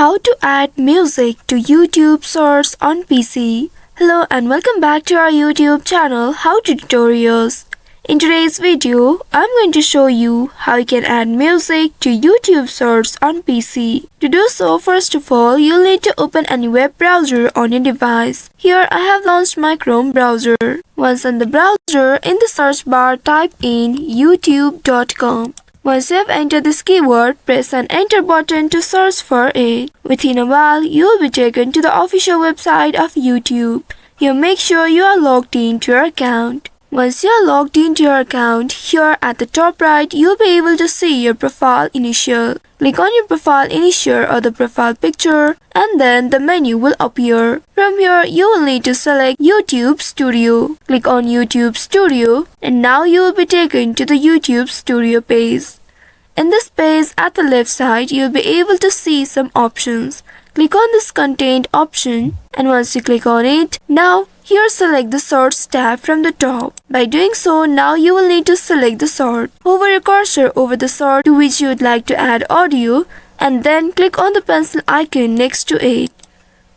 How to add music to YouTube Source on PC. Hello and welcome back to our YouTube channel How to Tutorials. In today's video, I'm going to show you how you can add music to YouTube Source on PC. To do so, first of all, you'll need to open any web browser on your device. Here I have launched my Chrome browser. Once on the browser, in the search bar type in youtube.com. Once you have entered this keyword, press an enter button to search for it. Within a while, you will be taken to the official website of YouTube. Here make sure you are logged into your account. Once you are logged into your account, here at the top right, you'll be able to see your profile initial. Click on your profile initial or the profile picture and then the menu will appear. From here, you will need to select YouTube Studio. Click on YouTube Studio and now you will be taken to the YouTube Studio page. In this page, at the left side, you'll be able to see some options. Click on this content option and once you click on it, now here select the Source tab from the top. By doing so, now you will need to select the source. Hover your cursor over the source to which you would like to add audio and then click on the pencil icon next to it.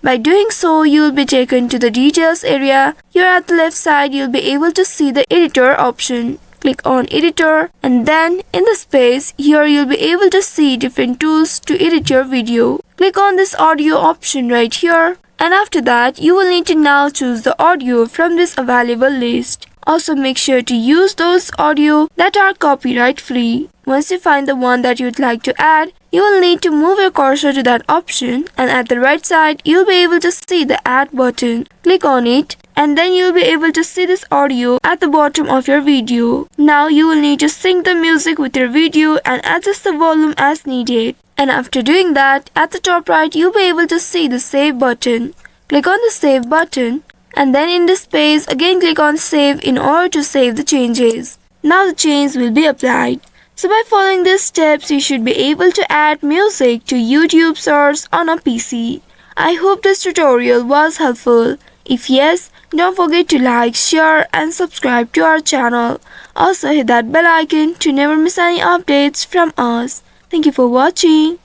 By doing so, you will be taken to the details area. Here at the left side, you'll be able to see the editor option. Click on editor and then in the space, here you'll be able to see different tools to edit your video. Click on this audio option right here. And after that, you will need to now choose the audio from this available list. Also make sure to use those audio that are copyright free. Once you find the one that you'd like to add, you will need to move your cursor to that option and at the right side, you'll be able to see the add button. Click on it and then you'll be able to see this audio at the bottom of your video. Now you will need to sync the music with your video and adjust the volume as needed. And after doing that, at the top right, you'll be able to see the save button. Click on the save button and then in this page, again click on save in order to save the changes. Now the change will be applied. So by following these steps, you should be able to add music to YouTube Source on a PC. I hope this tutorial was helpful. If yes, don't forget to like, share and subscribe to our channel. Also hit that bell icon to never miss any updates from us. Thank you for watching.